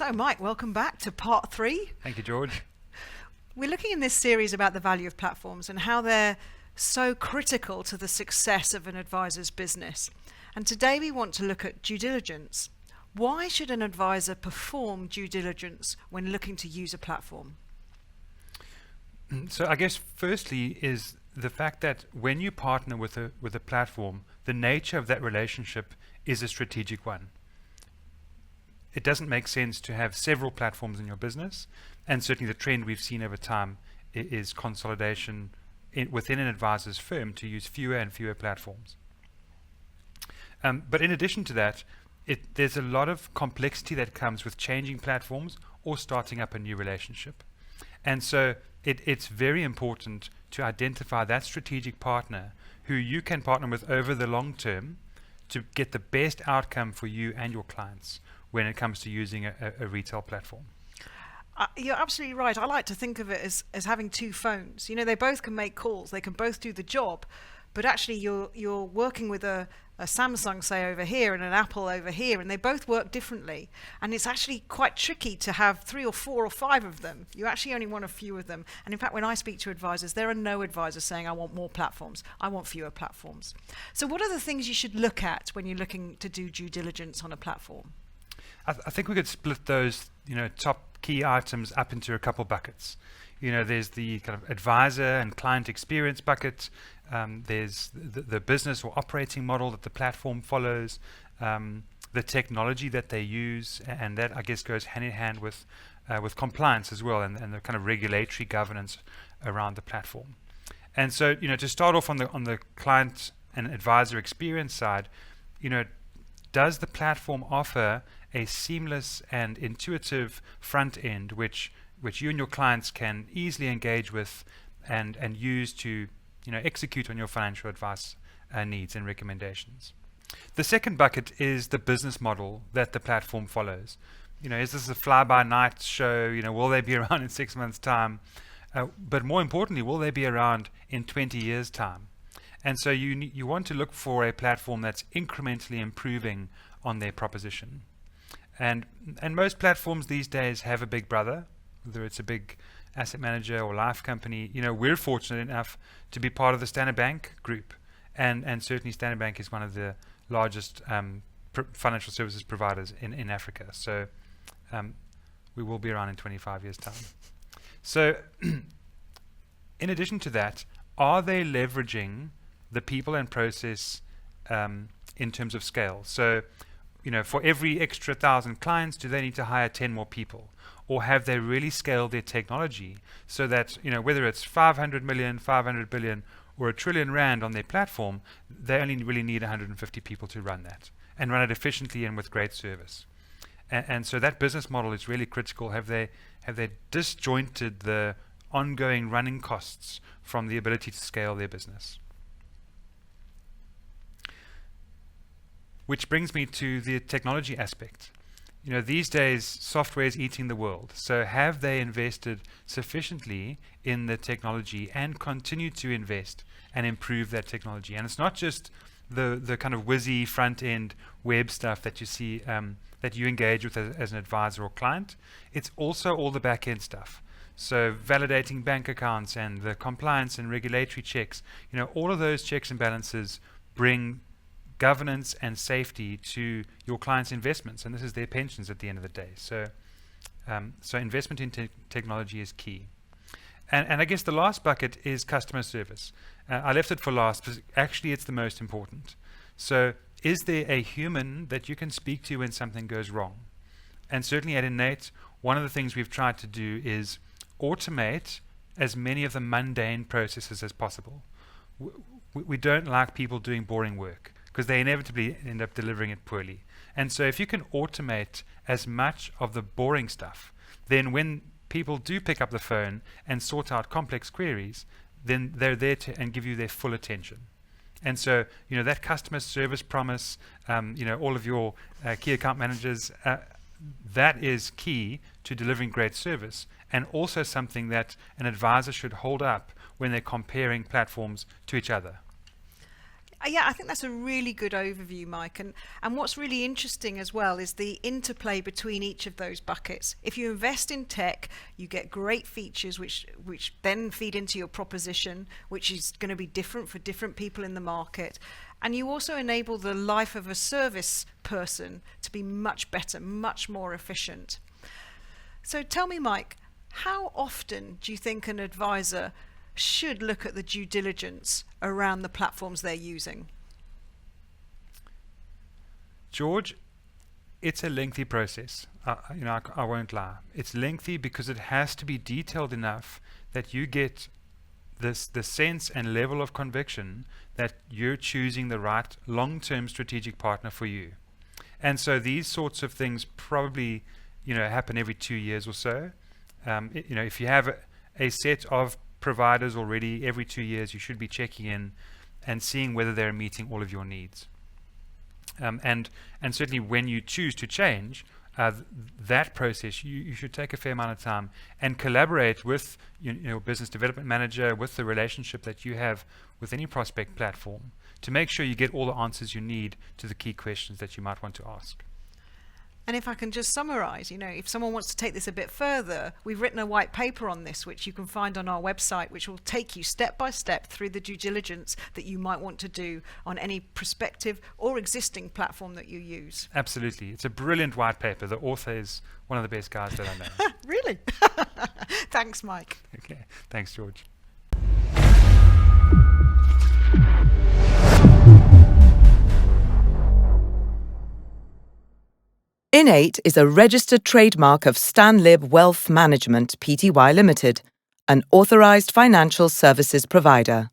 So, Mike, welcome back to part 3. Thank you, George. We're looking in this series about the value of platforms and how they're so critical to the success of an advisor's business. And today we want to look at due diligence. Why should an advisor perform due diligence when looking to use a platform? So I guess firstly is the fact that when you partner with a platform, the nature of that relationship is a strategic one. It doesn't make sense to have several platforms in your business, and certainly the trend we've seen over time is consolidation within an advisor's firm to use fewer and fewer platforms. But in addition to that, there's a lot of complexity that comes with changing platforms or starting up a new relationship. And so it's very important to identify that strategic partner who you can partner with over the long term to get the best outcome for you and your clients when it comes to using a retail platform. You're absolutely right. I like to think of it as having two phones. You know, they both can make calls, they can both do the job, but actually you're working with a Samsung, say, over here and an Apple over here, and they both work differently. And it's actually quite tricky to have 3 or 4 or 5 of them. You actually only want a few of them. And in fact, when I speak to advisors, there are no advisors saying, I want more platforms. I want fewer platforms. So what are the things you should look at when you're looking to do due diligence on a platform? I think we could split those, top key items up into a couple buckets. There's the kind of advisor and client experience bucket. There's the business or operating model that the platform follows, the technology that they use, and that I guess goes hand in hand with compliance as well, and the kind of regulatory governance around the platform. And so, to start off on the client and advisor experience side, does the platform offer a seamless and intuitive front end which you and your clients can easily engage with and use to execute on your financial advice needs and recommendations? The second bucket is the business model that the platform follows. Is this a fly-by-night show? Will they be around in 6 months' time? But more importantly, will they be around in 20 years' time? And so you want to look for a platform that's incrementally improving on their proposition. And most platforms these days have a big brother, whether it's a big asset manager or life company. We're fortunate enough to be part of the Standard Bank group, and certainly Standard Bank is one of the largest financial services providers in Africa. So we will be around in 25 years' time. So in addition to that, are they leveraging the people and process in terms of scale? So for every extra 1,000 clients, do they need to hire 10 more people? Or have they really scaled their technology so that, whether it's 500 million, 500 billion, or R1 trillion on their platform, they only really need 150 people to run that and run it efficiently and with great service. And so that business model is really critical. Have they disjointed the ongoing running costs from the ability to scale their business? Which brings me to the technology aspect. These days, software is eating the world. So have they invested sufficiently in the technology and continue to invest and improve that technology? And it's not just the kind of whizzy front-end web stuff that you see, that you engage with as an advisor or client. It's also all the back-end stuff. So validating bank accounts and the compliance and regulatory checks, all of those checks and balances bring governance and safety to your clients' investments, and this is their pensions at the end of the day. So investment in technology is key. And I guess the last bucket is customer service. I left it for last because actually it's the most important. So is there a human that you can speak to when something goes wrong? And certainly at Innate, one of the things we've tried to do is automate as many of the mundane processes as possible. We don't like people doing boring work, because they inevitably end up delivering it poorly. And so if you can automate as much of the boring stuff, then when people do pick up the phone and sort out complex queries, then they're there and give you their full attention. And so, that customer service promise, all of your key account managers, that is key to delivering great service, and also something that an advisor should hold up when they're comparing platforms to each other. Yeah, I think that's a really good overview, Mike. And what's really interesting as well is the interplay between each of those buckets. If you invest in tech, you get great features which then feed into your proposition, which is going to be different for different people in the market. And you also enable the life of a service person to be much better, much more efficient. So tell me, Mike, how often do you think an advisor should look at the due diligence around the platforms they're using? George, it's a lengthy process. I won't lie. It's lengthy because it has to be detailed enough that you get the sense and level of conviction that you're choosing the right long-term strategic partner for you. And so these sorts of things probably, happen every 2 years or so. If you have a set of providers already, every 2 years you should be checking in and seeing whether they're meeting all of your needs. And certainly when you choose to change that process, you should take a fair amount of time and collaborate with your business development manager, with the relationship that you have with any prospect platform, to make sure you get all the answers you need to the key questions that you might want to ask. And if I can just summarize, if someone wants to take this a bit further, we've written a white paper on this, which you can find on our website, which will take you step by step through the due diligence that you might want to do on any prospective or existing platform that you use. Absolutely. It's a brilliant white paper. The author is one of the best guys that I know. Really? Thanks, Mike. Okay. Thanks, George. Innate is a registered trademark of Stanlib Wealth Management Pty Limited, an authorized financial services provider.